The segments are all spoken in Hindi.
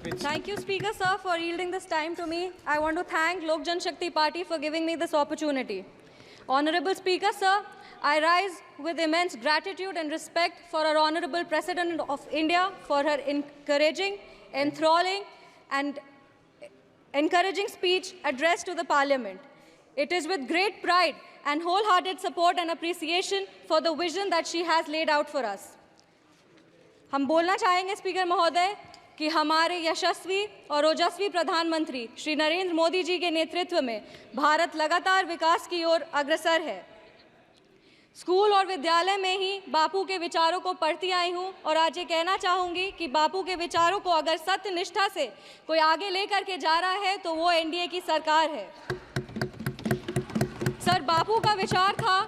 speech. Thank you, Speaker, sir, for yielding this time to me. I want to thank Lok Jan Shakti Party for giving me this opportunity. Honorable Speaker, sir, I rise with immense gratitude and respect for our Honorable President of India for her encouraging, enthralling, and encouraging speech addressed to the Parliament. It is with great pride and wholehearted support and appreciation for the vision that she has laid out for us. हम बोलना चाहेंगे स्पीकर महोदय कि हमारे यशस्वी और ओजस्वी प्रधानमंत्री श्री नरेंद्र मोदी जी के नेतृत्व में भारत लगातार विकास की ओर अग्रसर है। स्कूल और विद्यालय में ही बापू के विचारों को पढ़ती आई हूँ और आज ये कहना चाहूँगी कि बापू के विचारों को अगर सत्य निष्ठा से कोई आगे लेकर के जा रहा है तो वो एनडीए की सरकार है। सर, बापू का विचार था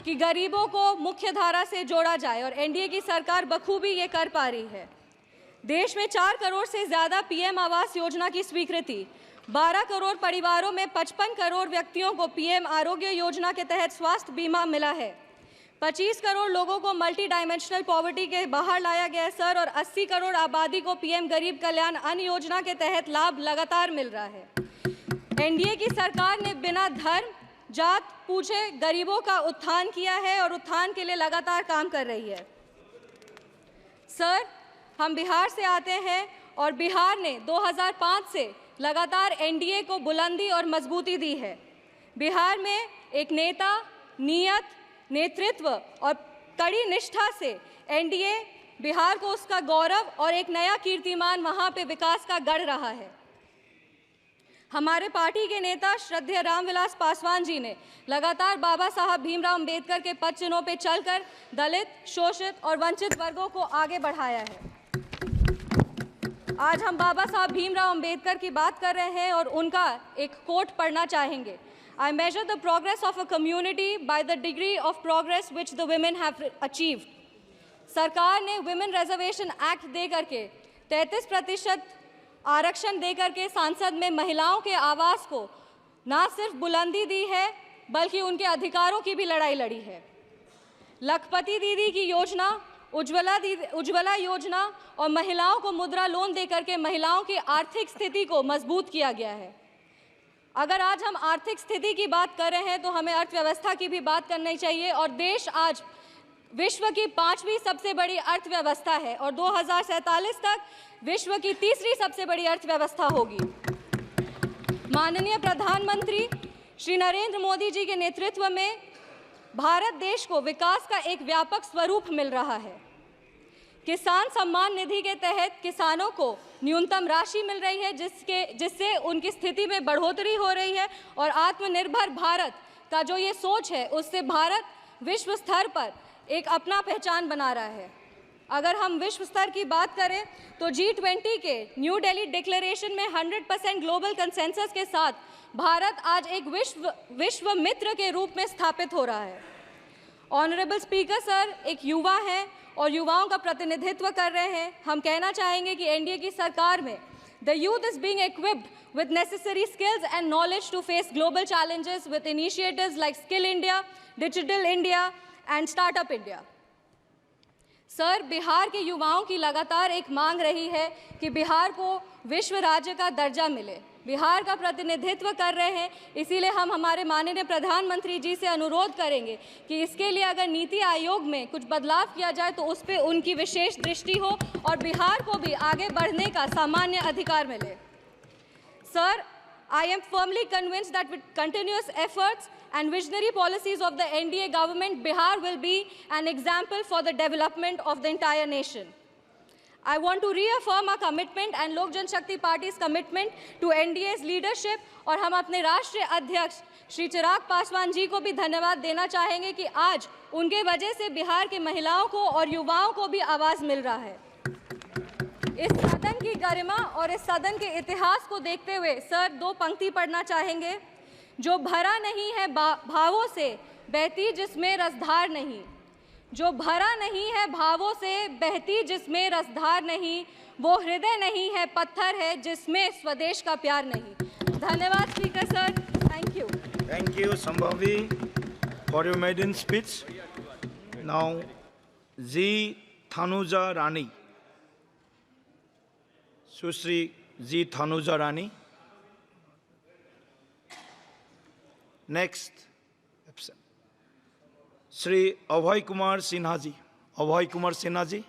कि गरीबों को मुख्य धारा से जोड़ा जाए और एनडीए की सरकार बखूबी ये कर पा रही है। देश में 4 करोड़ से ज़्यादा पीएम आवास योजना की स्वीकृति, 12 करोड़ परिवारों में 55 करोड़ व्यक्तियों को पीएम आरोग्य योजना के तहत स्वास्थ्य बीमा मिला है। 25 करोड़ लोगों को मल्टी डायमेंशनल पॉवर्टी के बाहर लाया गया है सर, और 80 करोड़ आबादी को पीएम गरीब कल्याण अन्न योजना के तहत लाभ लगातार मिल रहा है। एनडीए की सरकार ने बिना धर्म जात पूछे गरीबों का उत्थान किया है और उत्थान के लिए लगातार काम कर रही है। सर, हम बिहार से आते हैं और बिहार ने 2005 से लगातार एनडीए को बुलंदी और मजबूती दी है। बिहार में एक नेता, नियत, नेतृत्व और कड़ी निष्ठा से एनडीए बिहार को उसका गौरव और एक नया कीर्तिमान वहां पे विकास का गढ़ रहा है। हमारे पार्टी के नेता श्रद्धेय रामविलास पासवान जी ने लगातार बाबा साहब भीमराव अंबेडकर के पद चिन्हों पर चलकर दलित, शोषित और वंचित वर्गों को आगे बढ़ाया है। आज हम बाबा साहब भीमराव अंबेडकर की बात कर रहे हैं और उनका एक कोट पढ़ना चाहेंगे। I measure the progress of a community by the degree of progress which the women have achieved. सरकार ने वुमेन रिजर्वेशन एक्ट दे करके 33% आरक्षण दे करके संसद में महिलाओं के आवास को ना सिर्फ बुलंदी दी है बल्कि उनके अधिकारों की भी लड़ाई लड़ी है। लखपति दीदी की योजना, उज्ज्वला योजना और महिलाओं को मुद्रा लोन दे करके महिलाओं की आर्थिक स्थिति को मजबूत किया गया है। अगर आज हम आर्थिक स्थिति की बात कर रहे हैं तो हमें अर्थव्यवस्था की भी बात करनी चाहिए और देश आज विश्व की 5वीं सबसे बड़ी अर्थव्यवस्था है और 2047 तक विश्व की 3री सबसे बड़ी अर्थव्यवस्था होगी। माननीय प्रधानमंत्री श्री नरेंद्र मोदी जी के नेतृत्व में भारत देश को विकास का एक व्यापक स्वरूप मिल रहा है। किसान सम्मान निधि के तहत किसानों को न्यूनतम राशि मिल रही है जिससे उनकी स्थिति में बढ़ोतरी हो रही है और आत्मनिर्भर भारत का जो ये सोच है उससे भारत विश्व स्तर पर एक अपना पहचान बना रहा है। अगर हम विश्व स्तर की बात करें तो G20 के न्यू दिल्ली डिक्लेरेशन में 100% ग्लोबल कंसेंसस के साथ भारत आज एक विश्व मित्र के रूप में स्थापित हो रहा है। ऑनरेबल स्पीकर सर, एक युवा हैं और युवाओं का प्रतिनिधित्व कर रहे हैं। हम कहना चाहेंगे कि एनडीए की सरकार में the youth is being equipped with necessary skills and knowledge to face global challenges with initiatives like skill India, digital India and startup India. Sir, Bihar के युवाओं की लगातार एक मांग रही है कि बिहार को विश्व राज्य का दर्जा मिले। बिहार का प्रतिनिधित्व कर रहे हैं, इसीलिए हम हमारे माननीय प्रधानमंत्री जी से अनुरोध करेंगे कि इसके लिए अगर नीति आयोग में कुछ बदलाव किया जाए तो उस पर उनकी विशेष दृष्टि हो और बिहार को भी आगे बढ़ने का सामान्य अधिकार मिले। Sir, I am firmly convinced that with continuous efforts and visionary policies of the NDA government, Bihar will be an example for the development of the entire nation. I want to reaffirm our commitment and Lok Jan Shakti Party's commitment to NDA's leadership और हम अपने राष्ट्रीय अध्यक्ष श्री चिराग पासवान जी को भी धन्यवाद देना चाहेंगे कि आज उनके वजह से बिहार के महिलाओं को और युवाओं को भी आवाज़ मिल रहा है। इस सदन की गरिमा और इस सदन के इतिहास को देखते हुए सर 2 पंक्ति पढ़ना चाहेंगे। जो भरा नहीं है भावों से बहती जिसमें रसधार नहीं, जो भरा नहीं है भावों से बहती जिसमें रसधार नहीं, वो हृदय नहीं है पत्थर है जिसमें स्वदेश का प्यार नहीं। धन्यवाद speaker sir, thank you. Thank you, Sambhavi, for your maiden speech. Now, G. Thanuja Rani. Sushri G Thanuja Rani. Next, absent. Shri Abhay Kumar Sinha ji. Abhay Kumar Sinha ji.